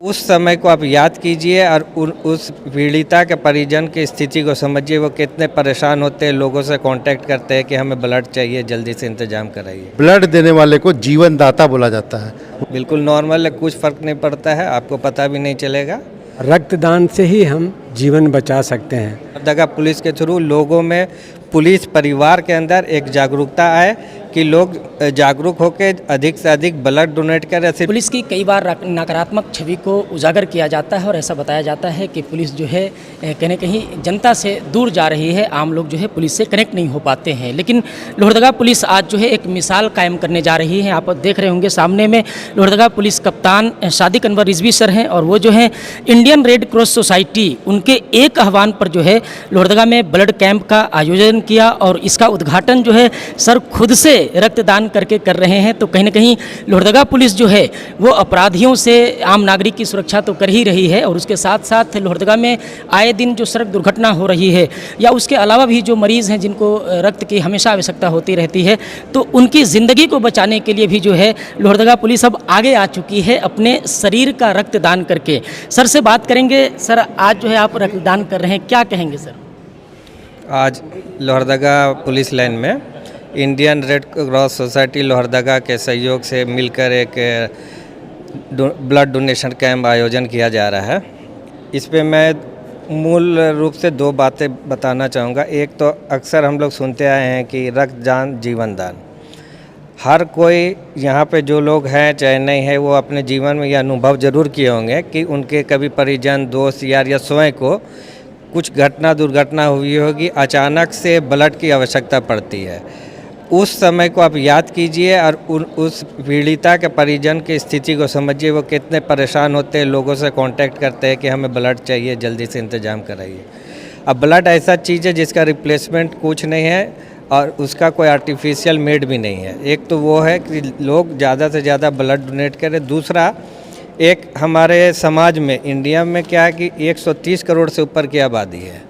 उस समय को आप याद कीजिए और उस पीड़िता के परिजन की स्थिति को समझिए, वो कितने परेशान होते हैं, लोगों से कांटेक्ट करते हैं कि हमें ब्लड चाहिए, जल्दी से इंतजाम कराइए। ब्लड देने वाले को जीवन दाता बोला जाता है। बिल्कुल नॉर्मल है, कुछ फ़र्क नहीं पड़ता है, आपको पता भी नहीं चलेगा। रक्तदान से ही हम जीवन बचा सकते हैं। लोहरदगा पुलिस के थ्रू लोगों में, पुलिस परिवार के अंदर एक जागरूकता आए कि लोग जागरूक होकर अधिक से अधिक ब्लड डोनेट करें। पुलिस की कई बार नकारात्मक छवि को उजागर किया जाता है और ऐसा बताया जाता है कि पुलिस जो है कहीं न कहीं जनता से दूर जा रही है, आम लोग जो है पुलिस से कनेक्ट नहीं हो पाते हैं। लेकिन लोहरदगा पुलिस आज जो है एक मिसाल कायम करने जा रही है। आप देख रहे होंगे सामने में लोहरदगा पुलिस कप्तान सादिक अनवर रिजवी सर हैं और वो जो है इंडियन रेड क्रॉस सोसाइटी, उनके एक आह्वान पर जो है लोहरदगा में ब्लड कैंप का आयोजन किया और इसका उद्घाटन जो है सर खुद से रक्तदान करके कर रहे हैं। तो कहीं ना कहीं लोहरदगा पुलिस जो है वो अपराधियों से आम नागरिक की सुरक्षा तो कर ही रही है और उसके साथ साथ लोहरदगा में आए दिन जो सड़क दुर्घटना हो रही है या उसके अलावा भी जो मरीज़ हैं जिनको रक्त की हमेशा आवश्यकता होती रहती है, तो उनकी ज़िंदगी को बचाने के लिए भी जो है लोहरदगा पुलिस अब आगे आ चुकी है अपने शरीर का रक्तदान करके। सर से बात करेंगे। सर, आज जो है आप रक्तदान कर रहे हैं, क्या कहेंगे सर? आज लोहरदगा पुलिस लाइन में Indian red cross society Lohardaga के सहयोग से मिलकर एक ब्लड डोनेशन कैंप आयोजन किया जा रहा है। इस पे मैं मूल रूप से दो बातें बताना चाहूँगा। एक तो अक्सर हम लोग सुनते आए हैं कि रक्तदान जीवन दान। हर कोई यहाँ पे जो लोग हैं चाहे नहीं है, वो अपने जीवन में यह अनुभव ज़रूर किए होंगे कि उनके कभी परिजन, दोस्त, यार या स्वयं को कुछ दुर्घटना हुई होगी, अचानक से ब्लड की आवश्यकता पड़ती है। उस समय को आप याद कीजिए और उस पीड़िता के परिजन की स्थिति को समझिए, वो कितने परेशान होते हैं, लोगों से कांटेक्ट करते हैं कि हमें ब्लड चाहिए, जल्दी से इंतजाम कराइए। अब ब्लड ऐसा चीज़ है जिसका रिप्लेसमेंट कुछ नहीं है और उसका कोई आर्टिफिशियल मेड भी नहीं है। एक तो वो है कि लोग ज़्यादा से ज़्यादा ब्लड डोनेट करें। दूसरा, एक हमारे समाज में, इंडिया में क्या है कि 130 करोड़ से ऊपर की आबादी है,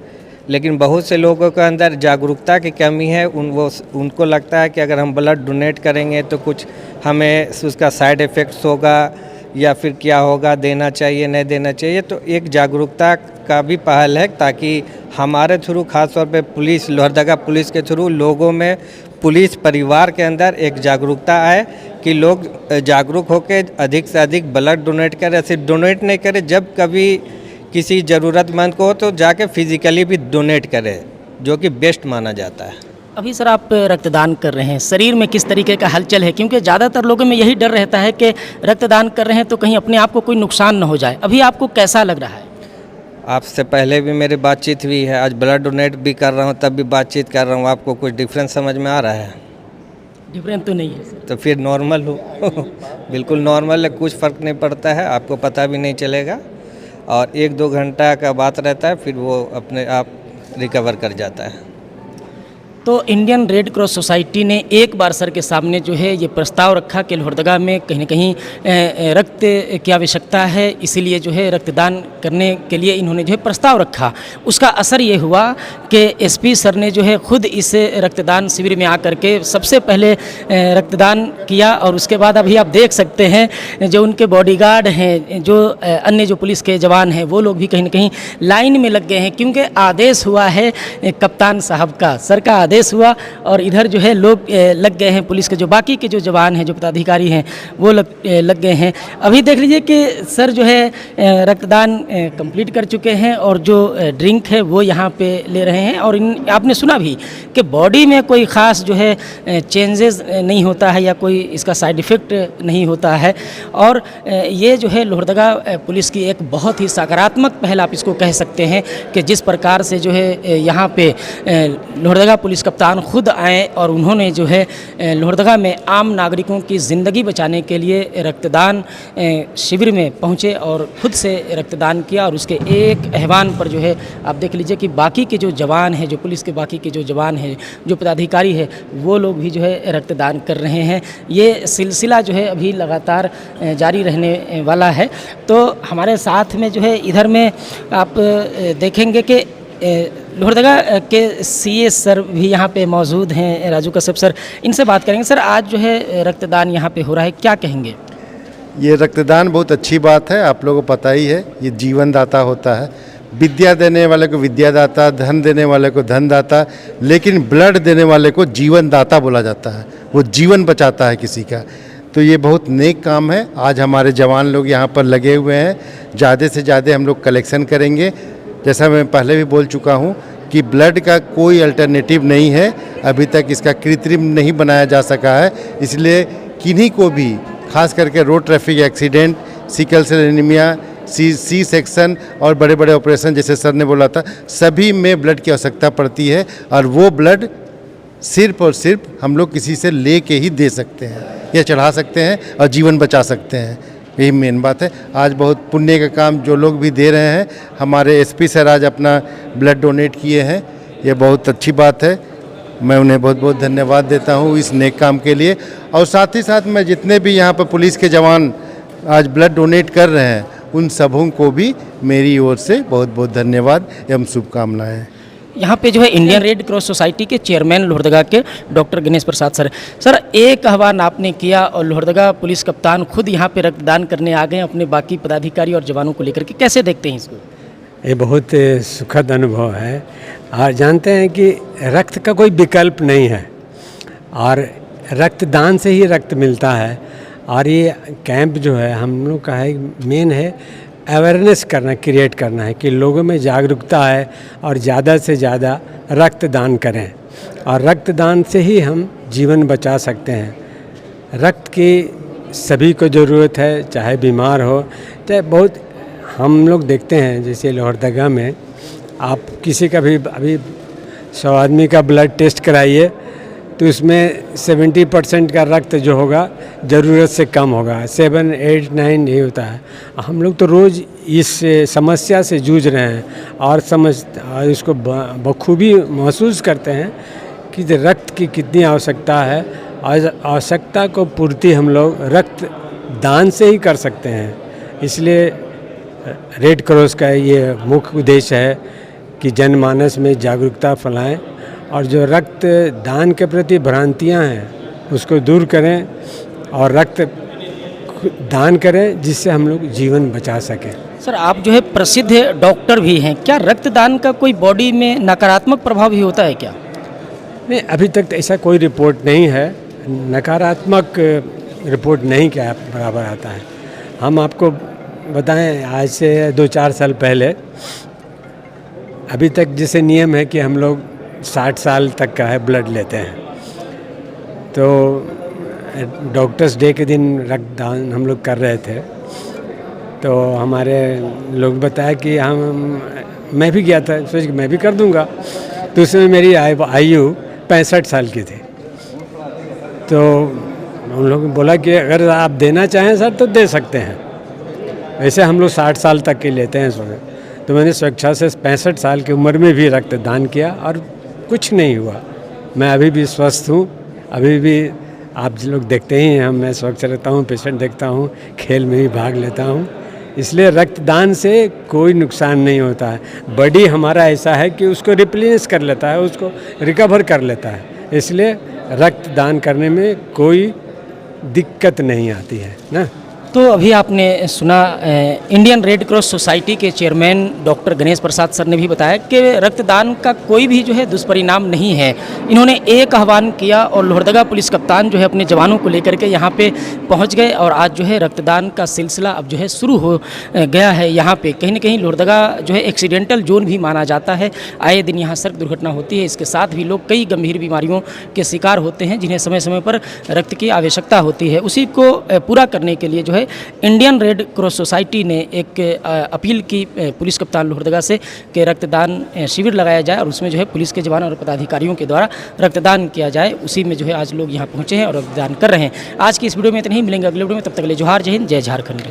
लेकिन बहुत से लोगों के अंदर जागरूकता की कमी है। उनको लगता है कि अगर हम ब्लड डोनेट करेंगे तो कुछ हमें उसका साइड इफ़ेक्ट्स होगा या फिर क्या होगा, देना चाहिए नहीं देना चाहिए। तो एक जागरूकता का भी पहल है ताकि हमारे थ्रू, खास तौर पे पुलिस, लोहरदगा पुलिस के थ्रू लोगों में, पुलिस परिवार के अंदर एक जागरूकता आए कि लोग जागरूक होकर अधिक से अधिक ब्लड डोनेट करें। सिर्फ डोनेट नहीं करें, जब कभी किसी ज़रूरतमंद को हो तो जाके फिज़िकली भी डोनेट करें, जो कि बेस्ट माना जाता है। अभी सर आप रक्तदान कर रहे हैं, शरीर में किस तरीके का हलचल है? क्योंकि ज़्यादातर लोगों में यही डर रहता है कि रक्तदान कर रहे हैं तो कहीं अपने आप को कोई नुकसान न हो जाए। अभी आपको कैसा लग रहा है? आपसे पहले भी मेरी बातचीत हुई है, आज ब्लड डोनेट भी कर रहा हूँ, तब भी बातचीत कर रहा हूँ। आपको कुछ डिफरेंस समझ में आ रहा है? डिफरेंट तो नहीं है सर। तो फिर नॉर्मल हो। बिल्कुल नॉर्मल है, कुछ फ़र्क नहीं पड़ता है, आपको पता भी नहीं चलेगा और 1-2 घंटा का बात रहता है, फिर वो अपने आप रिकवर कर जाता है। तो इंडियन रेड क्रॉस सोसाइटी ने एक बार सर के सामने जो है ये प्रस्ताव रखा कि लोहरदगा में कहीं न कहीं रक्त की आवश्यकता है, इसीलिए जो है रक्तदान करने के लिए इन्होंने जो है प्रस्ताव रखा। उसका असर ये हुआ कि एसपी सर ने जो है खुद इस रक्तदान शिविर में आकर के सबसे पहले रक्तदान किया और उसके बाद अभी आप देख सकते हैं जो उनके बॉडीगार्ड हैं, जो अन्य जो पुलिस के जवान हैं, वो लोग भी कहीं न कहीं लाइन में लग गए हैं क्योंकि आदेश हुआ है कप्तान साहब का, सर का आदेश हुआ और इधर जो है लोग लग गए हैं। पुलिस के जो बाकी के जो जवान हैं, जो पदाधिकारी हैं, वो लग गए हैं। अभी देख लीजिए कि सर जो है रक्तदान कंप्लीट कर चुके हैं और जो ड्रिंक है वो यहाँ पे ले रहे हैं और आपने सुना भी कि बॉडी में कोई ख़ास जो है चेंजेस नहीं होता है या कोई इसका साइड इफ़ेक्ट नहीं होता है। और ये जो है लोहरदगा पुलिस की एक बहुत ही सकारात्मक पहल आप इसको कह सकते हैं कि जिस प्रकार से जो है यहाँ पे लोहरदगा पुलिस कप्तान खुद आए और उन्होंने जो है लोहरदगा में आम नागरिकों की ज़िंदगी बचाने के लिए रक्तदान शिविर में पहुँचे और खुद से रक्तदान किया। और उसके एक आह्वान पर जो है आप देख लीजिए कि बाकी के जो जवान हैं, जो पुलिस के बाकी के जो जवान हैं, जो पदाधिकारी हैं, वो लोग भी जो है रक्तदान कर रहे हैं। ये सिलसिला जो है अभी लगातार जारी रहने वाला है। तो हमारे साथ में जो है इधर में आप देखेंगे कि लोहरदगा के सीए सर भी यहाँ पे मौजूद हैं, राजू कश्यप सर, इनसे बात करेंगे। सर, आज जो है रक्तदान यहाँ पे हो रहा है, क्या कहेंगे? ये रक्तदान बहुत अच्छी बात है, आप लोगों को पता ही है, ये जीवन दाता होता है। विद्या देने वाले को विद्यादाता, धन देने वाले को धन दाता, लेकिन ब्लड देने वाले को जीवन दाता बोला जाता है। वो जीवन बचाता है किसी का। तो ये बहुत नेक काम है। आज हमारे जवान लोग यहाँ पर लगे हुए हैं। ज़्यादा से ज़्यादा हम लोग कलेक्शन करेंगे। जैसा मैं पहले भी बोल चुका हूँ कि ब्लड का कोई अल्टरनेटिव नहीं है, अभी तक इसका कृत्रिम नहीं बनाया जा सका है। इसलिए किन्हीं को भी, खास करके road traffic accident, sickle cell anaemia, C section और बड़े बड़े ऑपरेशन जैसे सर ने बोला था, सभी में ब्लड की आवश्यकता पड़ती है। और वो ब्लड सिर्फ और सिर्फ हम लोग किसी से ले के ही दे सकते हैं या चढ़ा सकते हैं और जीवन बचा सकते हैं। यही मेन बात है। आज बहुत पुण्य का काम जो लोग भी दे रहे हैं, हमारे एसपी सर आज अपना ब्लड डोनेट किए हैं, ये बहुत अच्छी बात है। मैं उन्हें बहुत बहुत धन्यवाद देता हूँ इस नेक काम के लिए। और साथ ही साथ मैं जितने भी यहाँ पर पुलिस के जवान आज ब्लड डोनेट कर रहे हैं, उन सबों को भी मेरी ओर से बहुत बहुत धन्यवाद एवं शुभकामनाएं। यहाँ पे जो है इंडियन रेड क्रॉस सोसाइटी के चेयरमैन लोहरदगा के डॉक्टर गणेश प्रसाद सर एक आह्वान आपने किया और लोहरदगा पुलिस कप्तान खुद यहाँ पे रक्तदान करने आ गए अपने बाकी पदाधिकारी और जवानों को लेकर के, कैसे देखते हैं इसको? ये बहुत सुखद अनुभव है। और जानते हैं कि रक्त का कोई विकल्प नहीं है और रक्तदान से ही रक्त मिलता है। और ये कैंप जो है हम लोग का है, मेन है अवेयरनेस करना, क्रिएट करना है कि लोगों में जागरूकता है और ज़्यादा से ज़्यादा रक्तदान करें। और रक्तदान से ही हम जीवन बचा सकते हैं। रक्त की सभी को ज़रूरत है, चाहे बीमार हो चाहे बहुत। हम लोग देखते हैं जैसे लोहरदगा में आप किसी का भी अभी 100 आदमी का ब्लड टेस्ट कराइए तो उसमें 70% का रक्त जो होगा ज़रूरत से कम होगा, 7, 8, 9 नहीं होता है। हम लोग तो रोज़ इस समस्या से जूझ रहे हैं और इसको बखूबी महसूस करते हैं कि रक्त की कितनी आवश्यकता है। और आवश्यकता को पूर्ति हम लोग रक्त दान से ही कर सकते हैं। इसलिए रेड क्रॉस का ये मुख्य उद्देश्य है कि जनमानस में जागरूकता फैलाएं और जो रक्त दान के प्रति भ्रांतियां हैं उसको दूर करें और रक्त दान करें, जिससे हम लोग जीवन बचा सकें। सर आप जो है प्रसिद्ध डॉक्टर भी हैं, क्या रक्तदान का कोई बॉडी में नकारात्मक प्रभाव भी होता है क्या? नहीं, अभी तक ऐसा कोई रिपोर्ट नहीं है। नकारात्मक रिपोर्ट नहीं क्या बराबर आता है। हम आपको बताएं, आज से 2-4 साल पहले अभी तक जैसे नियम है कि हम लोग 60 साल तक का है ब्लड लेते हैं, तो डॉक्टर्स डे के दिन रक्तदान हम लोग कर रहे थे। तो हमारे लोग बताया कि मैं भी गया था, सोच के मैं भी कर दूंगा। तो उसमें मेरी आयु 65 साल की थी। तो उन लोगों ने बोला कि अगर आप देना चाहें सर तो दे सकते हैं। वैसे हम लोग 60 साल तक के लेते हैं सोने। तो मैंने स्वेच्छा से 65 साल की उम्र में भी रक्तदान किया और कुछ नहीं हुआ। मैं अभी भी स्वस्थ हूँ। अभी भी आप लोग देखते ही हैं, मैं स्वस्थ रहता हूँ, पेशेंट देखता हूँ, खेल में भी भाग लेता हूँ। इसलिए रक्तदान से कोई नुकसान नहीं होता है। बॉडी हमारा ऐसा है कि उसको रिप्लेस कर लेता है, उसको रिकवर कर लेता है। इसलिए रक्तदान करने में कोई दिक्कत नहीं आती है ना। तो अभी आपने सुना इंडियन रेड क्रॉस सोसाइटी के chairman doctor Ganesh Prasad sir ने भी बताया कि रक्तदान का कोई भी जो है दुष्परिणाम नहीं है। इन्होंने एक आह्वान किया और लोहरदगा पुलिस कप्तान जो है अपने जवानों को लेकर के यहाँ पे पहुँच गए और आज जो है रक्तदान का सिलसिला अब जो है शुरू हो गया है। यहाँ पे कहीं ना कहीं लोहरदगा जो है एक्सीडेंटल जोन भी माना जाता है। आए दिन यहाँ सड़क दुर्घटना होती है, इसके साथ भी लोग कई गंभीर बीमारियों के शिकार होते हैं जिन्हें समय समय पर रक्त की आवश्यकता होती है। उसी को पूरा करने के लिए जो है इंडियन रेड क्रॉस सोसाइटी ने एक अपील की पुलिस कप्तान लोहरदगा से कि रक्तदान शिविर लगाया जाए और उसमें जो है पुलिस के जवान और पदाधिकारियों के द्वारा रक्तदान किया जाए। उसी में जो है आज लोग यहाँ पहुँचे हैं और रक्तदान कर रहे हैं। आज की इस वीडियो में इतना ही, मिलेंगे अगले वीडियो में। तब तक के लिए जोहार, जय हिंद, जय झारखंड।